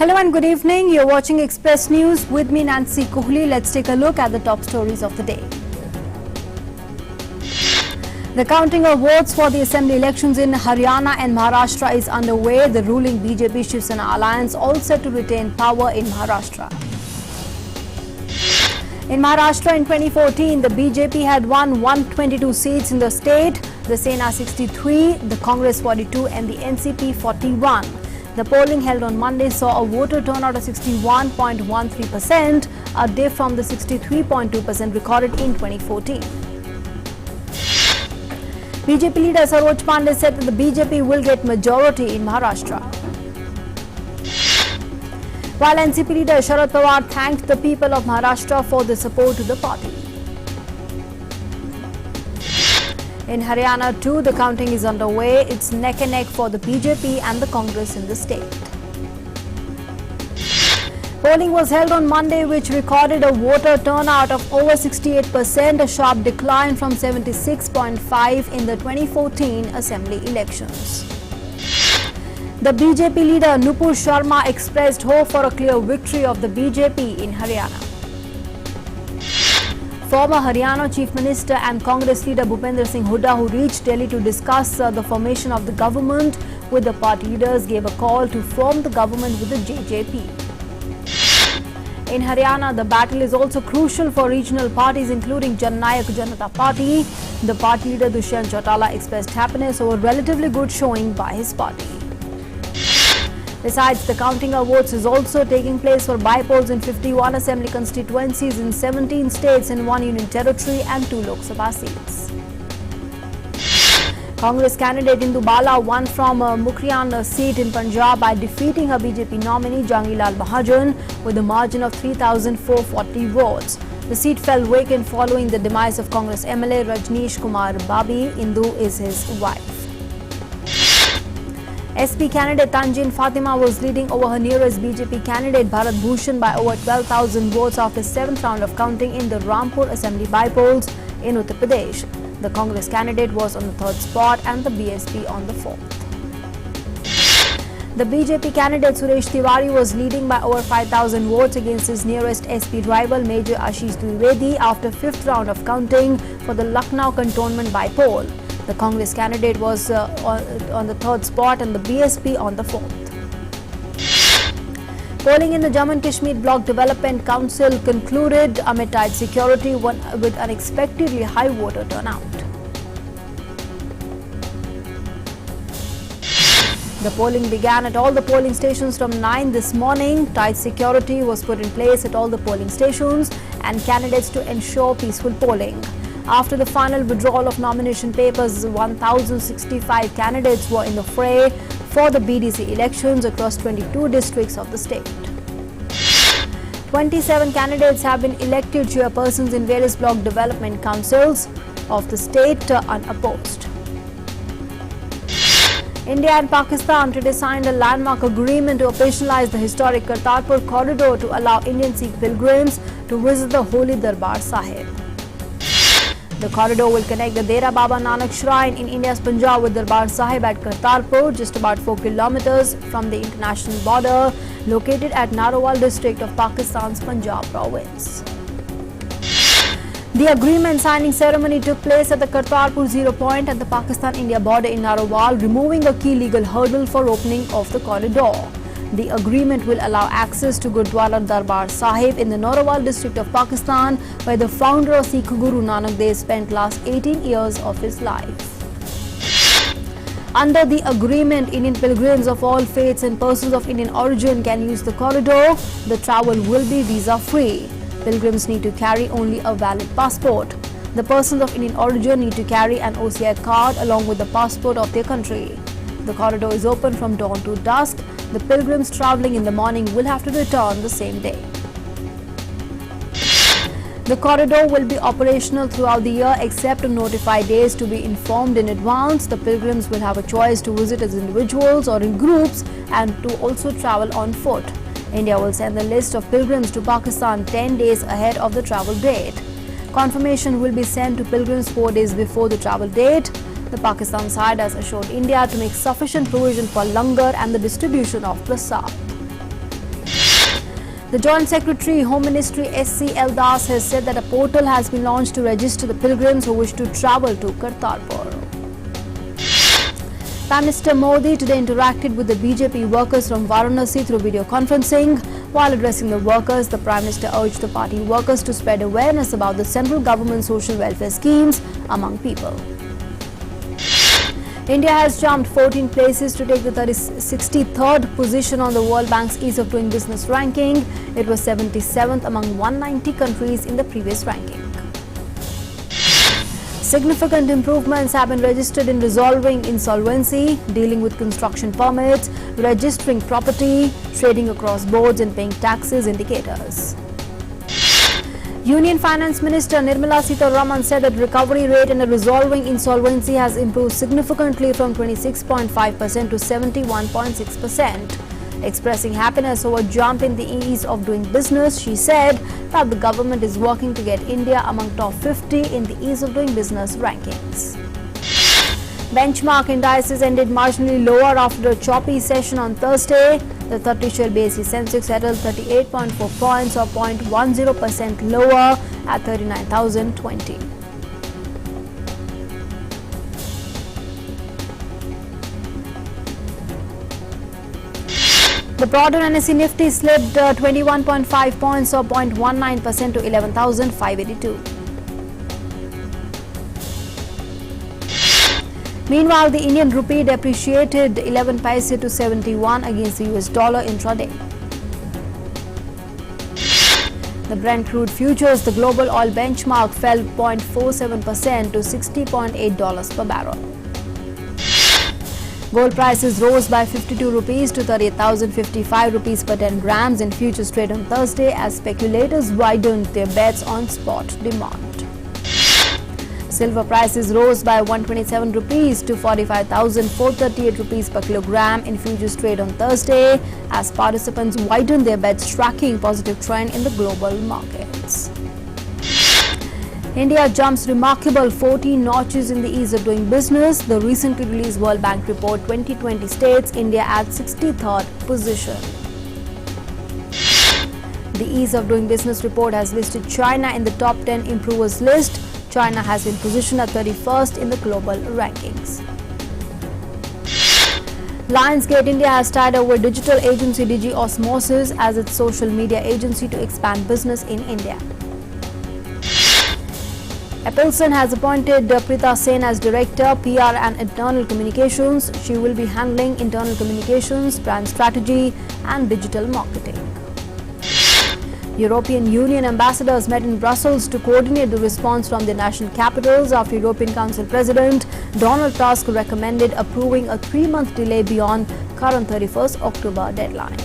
Hello and good evening. You're watching Express News with me, Nancy Kohli. Let's take a look at the top stories of the day. The counting of votes for the assembly elections in Haryana and Maharashtra is underway. The ruling BJP-Shiv Sena alliance all set to retain power in Maharashtra. In Maharashtra in 2014, the BJP had won 122 seats in the state, the Sena 63, the Congress 42 and the NCP 41. The polling held on Monday saw a voter turnout of 61.13%, a dip from the 63.2% recorded in 2014. BJP leader Saroj Pandey said that the BJP will get majority in Maharashtra. While NCP leader Sharad Pawar thanked the people of Maharashtra for the support to the party. In Haryana too, the counting is underway. It's neck and neck for the BJP and the Congress in the state. Polling was held on Monday, which recorded a voter turnout of over 68%, a sharp decline from 76.5% in the 2014 assembly elections. The BJP leader Nupur Sharma expressed hope for a clear victory of the BJP in Haryana. Former Haryana Chief Minister and Congress leader Bhupender Singh Hooda, who reached Delhi to discuss the formation of the government with the party leaders, gave a call to form the government with the JJP. In Haryana, the battle is also crucial for regional parties including Jan Nayak Janata Party. The party leader Dushyant Chautala expressed happiness over relatively good showing by his party. Besides, the counting of votes is also taking place for by-polls in 51 assembly constituencies in 17 states and 1 union territory and 2 Lok Sabha seats. Congress candidate Indu Bala won from Mukrian seat in Punjab by defeating her BJP nominee Jangilal Mahajan with a margin of 3,440 votes. The seat fell vacant following the demise of Congress MLA Rajneesh Kumar Babi. Indu is his wife. SP candidate Tanjin Fatima was leading over her nearest BJP candidate Bharat Bhushan by over 12,000 votes after 7th round of counting in the Rampur Assembly by-polls in Uttar Pradesh. The Congress candidate was on the 3rd spot and the BSP on the 4th. The BJP candidate Suresh Tiwari was leading by over 5,000 votes against his nearest SP rival Major Ashish Dwivedi after 5th round of counting for the Lucknow cantonment by-poll. The Congress candidate was on the 3rd spot and the BSP on the 4th. Polling in the Jammu and Kashmir Block Development Council concluded amid tight security with unexpectedly high voter turnout. The polling began at all the polling stations from 9 this morning. Tight security was put in place at all the polling stations and candidates to ensure peaceful polling. After the final withdrawal of nomination papers, 1,065 candidates were in the fray for the BDC elections across 22 districts of the state. 27 candidates have been elected chairpersons in various block development councils of the state unopposed. India and Pakistan today signed a landmark agreement to operationalize the historic Kartarpur Corridor to allow Indian Sikh pilgrims to visit the Holy Darbar Sahib. The corridor will connect the Dera Baba Nanak Shrine in India's Punjab with Darbar Sahib at Kartarpur, just about 4 kilometers from the international border, located at Narowal district of Pakistan's Punjab province. The agreement signing ceremony took place at the Kartarpur Zero Point at the Pakistan-India border in Narowal, removing a key legal hurdle for opening of the corridor. The agreement will allow access to Gurdwara Darbar Sahib in the Narowal district of Pakistan, where the founder of Sikh Guru Nanak Dev spent last 18 years of his life. Under the agreement, Indian pilgrims of all faiths and persons of Indian origin can use the corridor. The travel will be visa-free. Pilgrims need to carry only a valid passport. The persons of Indian origin need to carry an OCI card along with the passport of their country. The corridor is open from dawn to dusk. The pilgrims travelling in the morning will have to return the same day. The corridor will be operational throughout the year except on notified days to be informed in advance. The pilgrims will have a choice to visit as individuals or in groups and to also travel on foot. India will send the list of pilgrims to Pakistan 10 days ahead of the travel date. Confirmation will be sent to pilgrims 4 days before the travel date. The Pakistan side has assured India to make sufficient provision for langar and the distribution of prasad. The Joint Secretary, Home Ministry S.C. Das has said that a portal has been launched to register the pilgrims who wish to travel to Kartarpur. Prime Minister Modi today interacted with the BJP workers from Varanasi through video conferencing. While addressing the workers, the Prime Minister urged the party workers to spread awareness about the central government social welfare schemes among people. India has jumped 14 places to take the 63rd position on the World Bank's Ease of Doing Business ranking. It was 77th among 190 countries in the previous ranking. Significant improvements have been registered in resolving insolvency, dealing with construction permits, registering property, trading across boards and paying taxes indicators. Union Finance Minister Nirmala Sitharaman said that recovery rate in resolving insolvency has improved significantly from 26.5% to 71.6%. Expressing happiness over jump in the ease of doing business, she said that the government is working to get India among top 50 in the ease of doing business rankings. Benchmark indices ended marginally lower after a choppy session on Thursday. The 30-share BSE Sensex settled 38.4 points or 0.10% lower at 39,020. The broader NSE Nifty slipped 21.5 points or 0.19% to 11,582. Meanwhile, the Indian rupee depreciated 11 paise to 71 against the US dollar intraday. The Brent crude futures, the global oil benchmark, fell 0.47% to $60.8 per barrel. Gold prices rose by 52 rupees to 38,055 rupees per 10 grams in futures trade on Thursday as speculators widened their bets on spot demand. Silver prices rose by 127 rupees to 45,438 rupees per kilogram in futures trade on Thursday as participants widened their bets, tracking positive trend in the global markets. India jumps remarkable 14 notches in the ease of doing business. The recently released World Bank report 2020 states India at 63rd position. The ease of doing business report has listed China in the top 10 improvers list. China has been positioned at 31st in the global rankings. Lionsgate India has tied over digital agency Digi Osmosis as its social media agency to expand business in India. Epilson has appointed Prita Sen as Director, PR and Internal Communications. She will be handling internal communications, brand strategy and digital marketing. European Union ambassadors met in Brussels to coordinate the response from the national capitals after European Council President Donald Tusk recommended approving a 3-month delay beyond current 31st October deadline.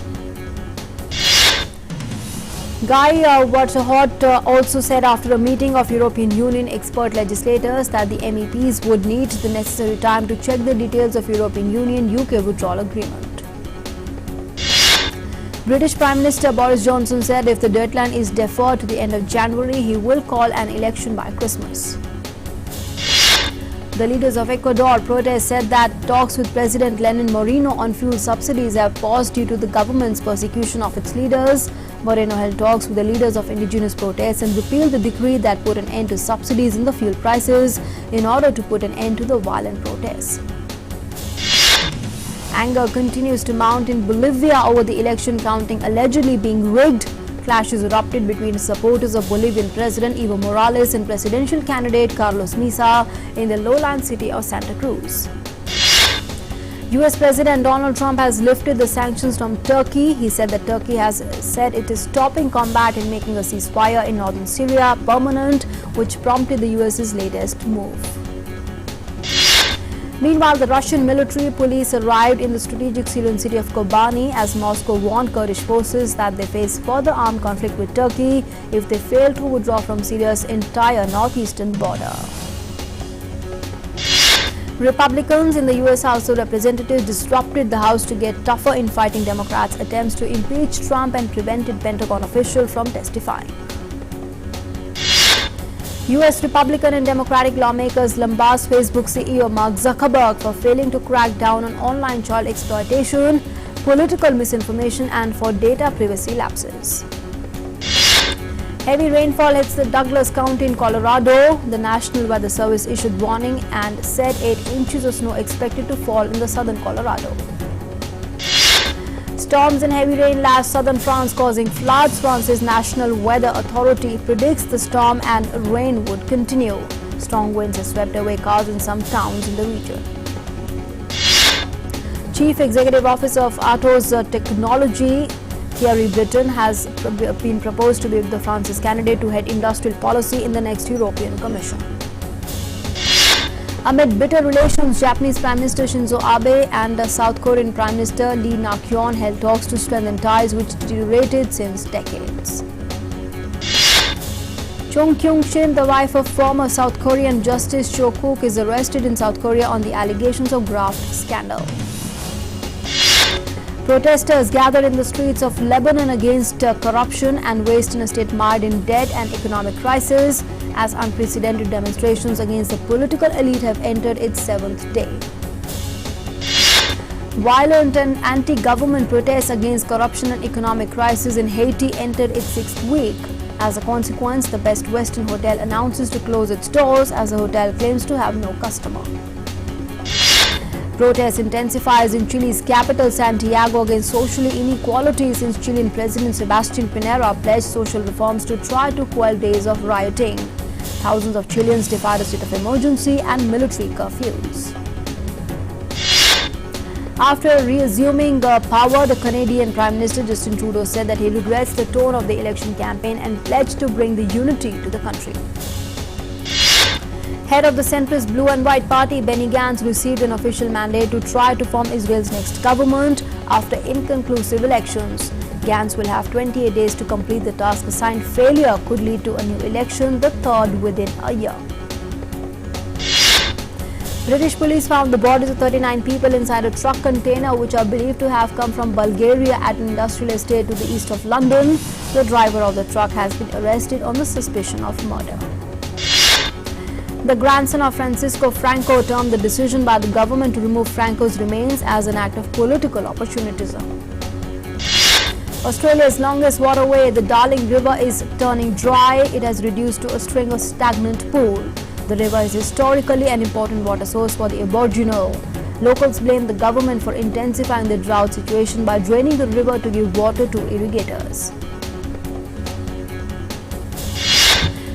Guy Verhofstadt also said after a meeting of European Union expert legislators that the MEPs would need the necessary time to check the details of European Union-UK withdrawal agreement. British Prime Minister Boris Johnson said if the deadline is deferred to the end of January, he will call an election by Christmas. The leaders of Ecuador protest said that talks with President Lenin Moreno on fuel subsidies have paused due to the government's persecution of its leaders. Moreno held talks with the leaders of indigenous protests and repealed the decree that put an end to subsidies in the fuel prices in order to put an end to the violent protests. Anger continues to mount in Bolivia over the election counting allegedly being rigged. Clashes erupted between supporters of Bolivian President Evo Morales and presidential candidate Carlos Mesa in the lowland city of Santa Cruz. US President Donald Trump has lifted the sanctions from Turkey. He said that Turkey has said it is stopping combat and making a ceasefire in northern Syria permanent, which prompted the US's latest move. Meanwhile, the Russian military police arrived in the strategic Syrian city of Kobani as Moscow warned Kurdish forces that they face further armed conflict with Turkey if they fail to withdraw from Syria's entire northeastern border. Republicans in the US House of Representatives disrupted the House to get tougher in fighting Democrats' attempts to impeach Trump and prevented Pentagon officials from testifying. US Republican and Democratic lawmakers lambast Facebook CEO Mark Zuckerberg for failing to crack down on online child exploitation, political misinformation and for data privacy lapses. Heavy rainfall hits the Douglas County in Colorado. The National Weather Service issued warning and said 8 inches of snow expected to fall in the southern Colorado. Storms and heavy rain lashed southern France, causing floods. France's National Weather Authority predicts the storm and rain would continue. Strong winds have swept away cars in some towns in the region. Chief Executive Officer of Atos Technology, Thierry Breton, has been proposed to be the France's candidate to head industrial policy in the next European Commission. Amid bitter relations, Japanese Prime Minister Shinzo Abe and South Korean Prime Minister Lee Nak-yeon held talks to strengthen ties which deteriorated since decades. Chung Kyung-shin, the wife of former South Korean Justice Cho Kuk, is arrested in South Korea on the allegations of graft scandal. Protesters gathered in the streets of Lebanon against corruption and waste in a state mired in debt and economic crisis, as unprecedented demonstrations against the political elite have entered its 7th day. Violent and anti-government protests against corruption and economic crisis in Haiti entered its 6th week. As a consequence, the Best Western Hotel announces to close its doors as the hotel claims to have no customer. Protest intensifies in Chile's capital, Santiago, against social inequality since Chilean President Sebastián Piñera pledged social reforms to try to quell days of rioting. Thousands of Chileans defied a state of emergency and military curfews. After reassuming power, the Canadian Prime Minister Justin Trudeau said that he regrets the tone of the election campaign and pledged to bring the unity to the country. Head of the centrist Blue and White Party, Benny Gantz, received an official mandate to try to form Israel's next government after inconclusive elections. Gantz will have 28 days to complete the task assigned. Failure could lead to a new election, the third within a year. British police found the bodies of 39 people inside a truck container which are believed to have come from Bulgaria at an industrial estate to the east of London. The driver of the truck has been arrested on the suspicion of murder. The grandson of Francisco Franco termed the decision by the government to remove Franco's remains as an act of political opportunism. Australia's longest waterway, the Darling River, is turning dry. It has reduced to a string of stagnant pools. The river is historically an important water source for the Aboriginal. Locals blame the government for intensifying the drought situation by draining the river to give water to irrigators.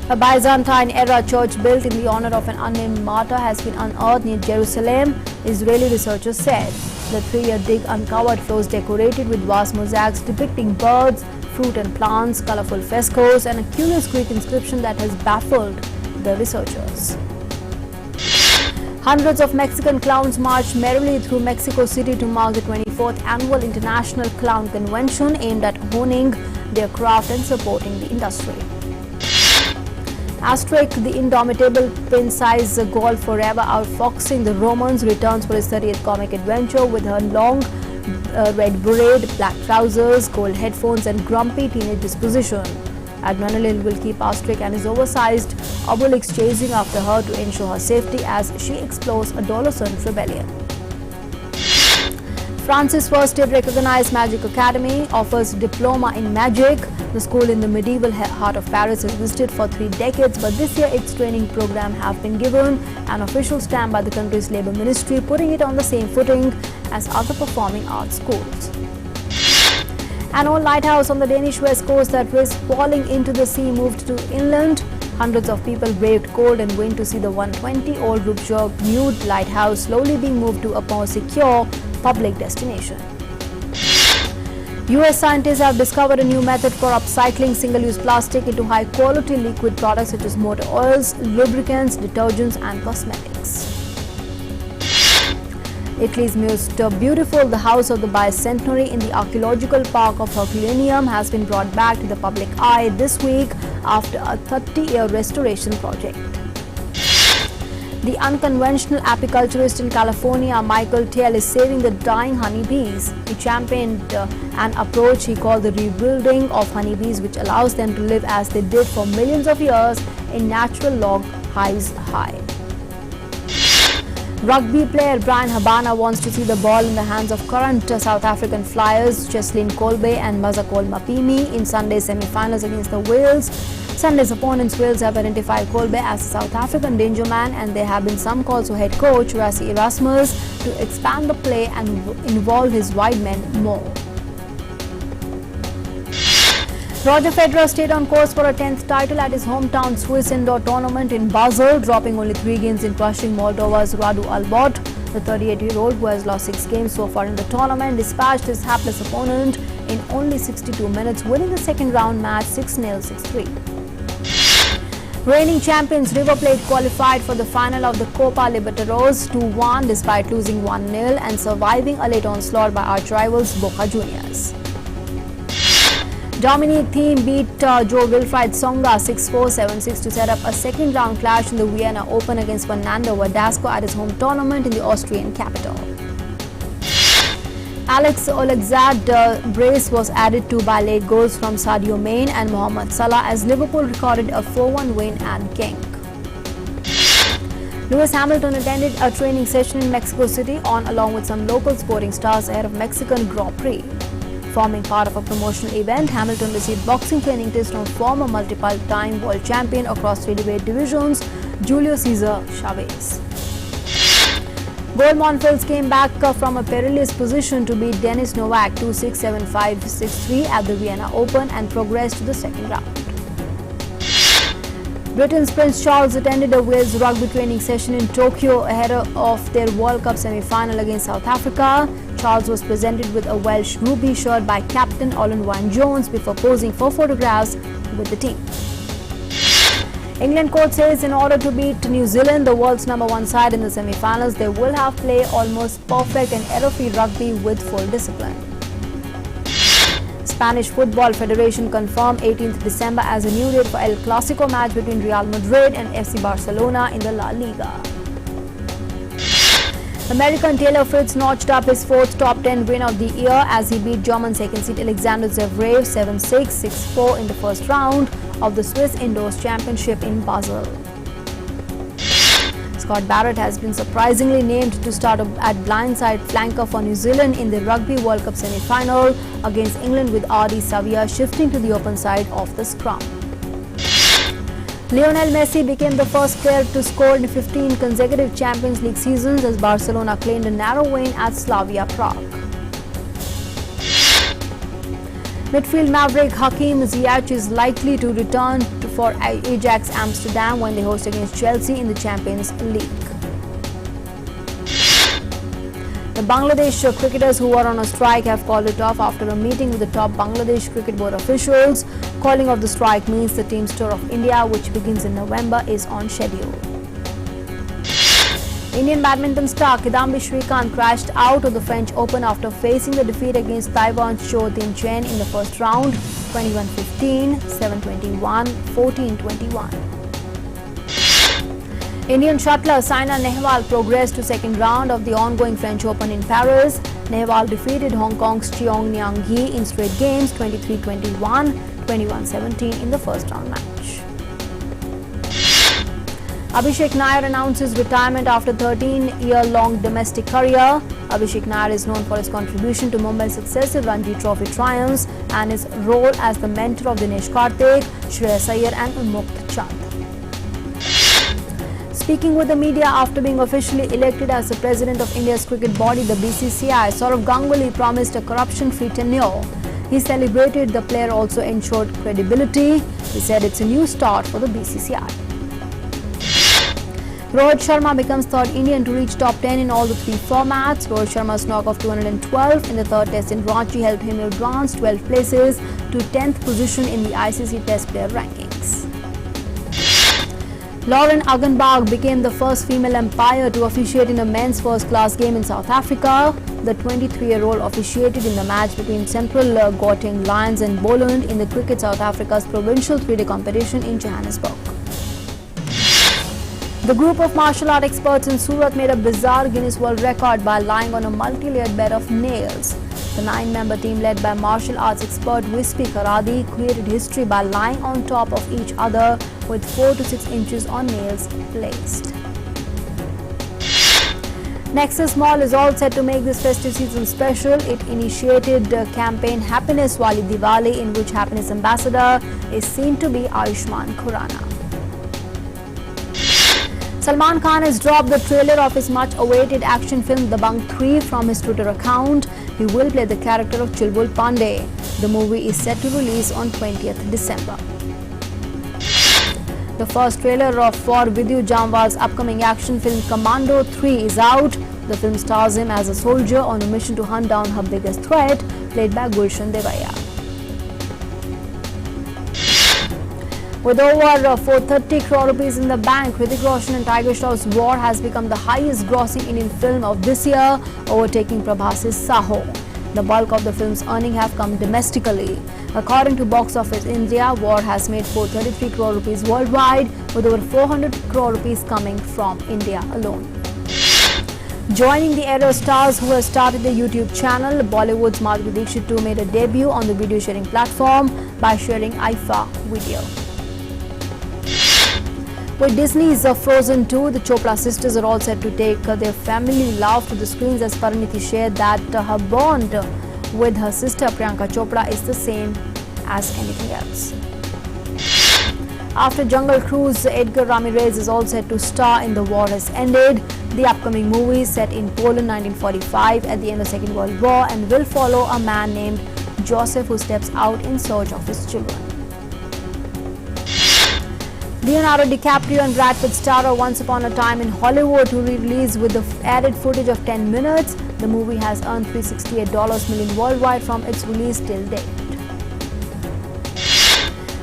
A Byzantine-era church built in the honor of an unnamed martyr has been unearthed near Jerusalem, Israeli researchers said. The 3-year dig uncovered floors decorated with vast mosaics depicting birds, fruit and plants, colorful frescoes, and a curious Greek inscription that has baffled the researchers. Hundreds of Mexican clowns marched merrily through Mexico City to mark the 24th Annual International Clown Convention aimed at honing their craft and supporting the industry. Astrid, the indomitable pin-size gull forever outfoxing the Romans, returns for his 30th comic adventure with her long red braid, black trousers, gold headphones and grumpy teenage disposition. Adrenaline will keep Astrid and his oversized Obelix chasing after her to ensure her safety as she explores adolescent rebellion. France's first state-recognized magic academy offers diploma in magic. The school in the medieval heart of Paris has existed for 3 decades, but this year its training program have been given an official stamp by the country's Labour Ministry, putting it on the same footing as other performing arts schools. An old lighthouse on the Danish west coast that risked falling into the sea moved to inland. Hundreds of people braved cold and wind to see the 120-old Rupjord nude lighthouse slowly being moved to a more secure public destination. US scientists have discovered a new method for upcycling single-use plastic into high-quality liquid products such as motor oils, lubricants, detergents and cosmetics. Italy's most beautiful, the House of the Bicentenary in the archaeological park of Herculaneum, has been brought back to the public eye this week after a 30-year restoration project. The unconventional apiculturist in California, Michael Tell, is saving the dying honeybees. He championed an approach he called the rebuilding of honeybees, which allows them to live as they did for millions of years in natural log hives high. Rugby player Brian Habana wants to see the ball in the hands of current South African flyers Cheslin Kolbe and Mazakol Mapimi in Sunday's semi-finals against the Wales. Sunday's opponents Wales have identified Kolbe as a South African danger man, and there have been some calls for head coach Rassie Erasmus to expand the play and involve his wide men more. Roger Federer stayed on course for a 10th title at his hometown Swiss indoor tournament in Basel, dropping only 3 games in crushing Moldova's Radu Albot. The 38-year-old, who has lost 6 games so far in the tournament, dispatched his hapless opponent in only 62 minutes, winning the second round match 6-0, 6-3. Reigning champions River Plate qualified for the final of the Copa Libertadores 2-1 despite losing 1-0 and surviving a late onslaught by arch rivals Boca Juniors. Dominic Thiem beat Joe Wilfried Songa 6-4, 7-6 to set up a second round clash in the Vienna Open against Fernando Verdasco at his home tournament in the Austrian capital. Alex Oxlade brace was added to by late goals from Sadio Mane and Mohamed Salah as Liverpool recorded a 4-1 win at Genk. Lewis Hamilton attended a training session in Mexico City along with some local sporting stars ahead of Mexican Grand Prix. Forming part of a promotional event, Hamilton received boxing training tips from former multiple-time world champion across 3 weight divisions, Julio Cesar Chavez. Gold Monfils came back from a perilous position to beat Denis Novak 2-6, 7-5, 6-3 at the Vienna Open and progressed to the second round. Britain's Prince Charles attended a Wales rugby training session in Tokyo ahead of their World Cup semi-final against South Africa. Charles was presented with a Welsh ruby shirt by captain Olin Wine-Jones before posing for photographs with the team. England coach says in order to beat New Zealand, the world's #1 side in the semi-finals, they will have play almost perfect and error-free rugby with full discipline. Spanish Football Federation confirmed 18th December as a new date for El Clasico match between Real Madrid and FC Barcelona in the La Liga. American Taylor Fritz notched up his 4th top 10 win of the year as he beat German second seed Alexander Zverev 7-6, 6-4 in the first round of the Swiss Indoors Championship in Basel. Scott Barrett has been surprisingly named to start at blindside flanker for New Zealand in the Rugby World Cup semi-final against England, with Ardie Savia shifting to the open side of the scrum. Lionel Messi became the first player to score in 15 consecutive Champions League seasons as Barcelona claimed a narrow win at Slavia Prague. Midfield maverick Hakim Ziyech is likely to return for Ajax Amsterdam when they host against Chelsea in the Champions League. The Bangladesh cricketers who are on a strike have called it off after a meeting with the top Bangladesh Cricket Board officials. Calling off the strike means the team's tour of India, which begins in November, is on schedule. Indian badminton star Kidambi Srikanth crashed out of the French Open after facing the defeat against Taiwan's Chou Tin-chen in the first round, 21-15, 7-21, 14-21. Indian shuttler Saina Nehwal progressed to second round of the ongoing French Open in Paris. Nehwal defeated Hong Kong's Cheong Niang Yi in straight games 23-21, 21-17 in the first round match. Abhishek Nair announces retirement after 13-year-long domestic career. Abhishek Nair is known for his contribution to Mumbai's successive Ranji Trophy triumphs and his role as the mentor of Dinesh Karthik, Shreyas Iyer and Unmukt Chand. Speaking with the media after being officially elected as the president of India's cricket body, the BCCI, Saurav Ganguly promised a corruption-free tenure. He celebrated the player also ensured credibility. He said it's a new start for the BCCI. Rohit Sharma becomes third Indian to reach top 10 in all the 3 formats. Rohit Sharma's knock of 212 in the third test in Ranchi helped him advance 12 places to 10th position in the ICC Test Player Rankings. Lauren Aggenbach became the first female umpire to officiate in a men's first-class game in South Africa. The 23-year-old officiated in the match between Central Gauteng Lions and Boland in the Cricket South Africa's provincial 3-day competition in Johannesburg. The group of martial art experts in Surat made a bizarre Guinness World Record by lying on a multi-layered bed of nails. The 9-member team led by martial arts expert Wispy Karadi created history by lying on top of each other with 4 to 6 inches on nails placed. Nexus Mall is all set to make this festive season special. It initiated the campaign Happiness Wali Diwali, in which happiness ambassador is seen to be Ayushmann Khurrana. Salman Khan has dropped the trailer of his much-awaited action film Dabangg 3 from his Twitter account. He will play the character of Chulbul Pandey. The movie is set to release on 20th December. The first trailer for Vidyu Jamwal's upcoming action film Commando 3 is out. The film stars him as a soldier on a mission to hunt down her biggest threat, played by Gulshan Devaya. With over 430 crore rupees in the bank, Hrithik Roshan and Tiger Shroff's War has become the highest grossing Indian film of this year, overtaking Prabhas's Saho. The bulk of the film's earnings have come domestically. According to Box Office India, War has made 433 crore rupees worldwide, with over 400 crore rupees coming from India alone. Joining the Aero stars who have started the YouTube channel, Bollywood's Madhuri Dixit too made a debut on the video sharing platform by sharing IFA video. With Disney's Frozen 2, the Chopra sisters are all set to take their family love to the screens, as Pariniti shared that her bond with her sister Priyanka Chopra is the same as anything else. After Jungle Cruise, Edgar Ramirez is all set to star in The War Has Ended. The upcoming movie is set in Poland 1945 at the end of the Second World War and will follow a man named Joseph who steps out in search of his children. Leonardo DiCaprio and Brad Pitt star Once Upon a Time in Hollywood to re-release with the added footage of 10 minutes. The movie has earned $368 million worldwide from its release till date.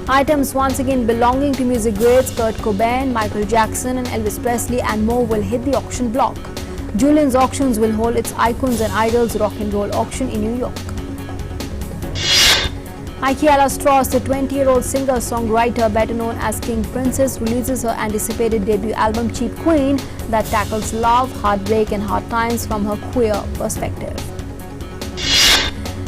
Items once again belonging to music greats Kurt Cobain, Michael Jackson and Elvis Presley and more will hit the auction block. Julian's Auctions will hold its Icons and Idols Rock and Roll auction in New York. Ikeala Strauss, the 20-year-old singer-songwriter better known as King Princess, releases her anticipated debut album Cheap Queen that tackles love, heartbreak and hard times from her queer perspective.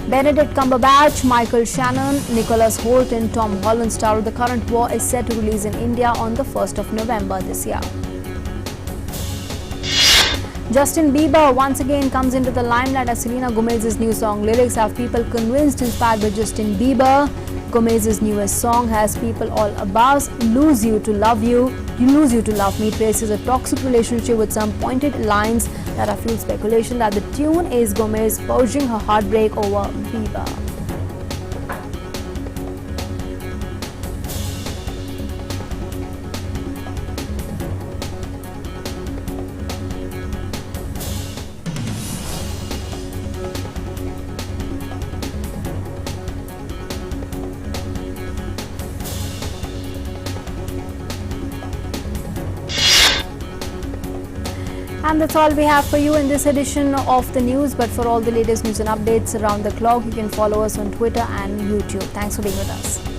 Benedict Cumberbatch, Michael Shannon, Nicholas Hoult and Tom Holland star of The Current War is set to release in India on the 1st of November this year. Justin Bieber once again comes into the limelight as Selena Gomez's new song lyrics have people convinced inspired by Justin Bieber. Gomez's newest song has people all abuzz. Lose You to Love You, You Lose You to Love Me traces a toxic relationship with some pointed lines that have fueled speculation that the tune is Gomez purging her heartbreak over Bieber. And that's all we have for you in this edition of the news. But for all the latest news and updates around the clock, you can follow us on Twitter and YouTube. Thanks for being with us.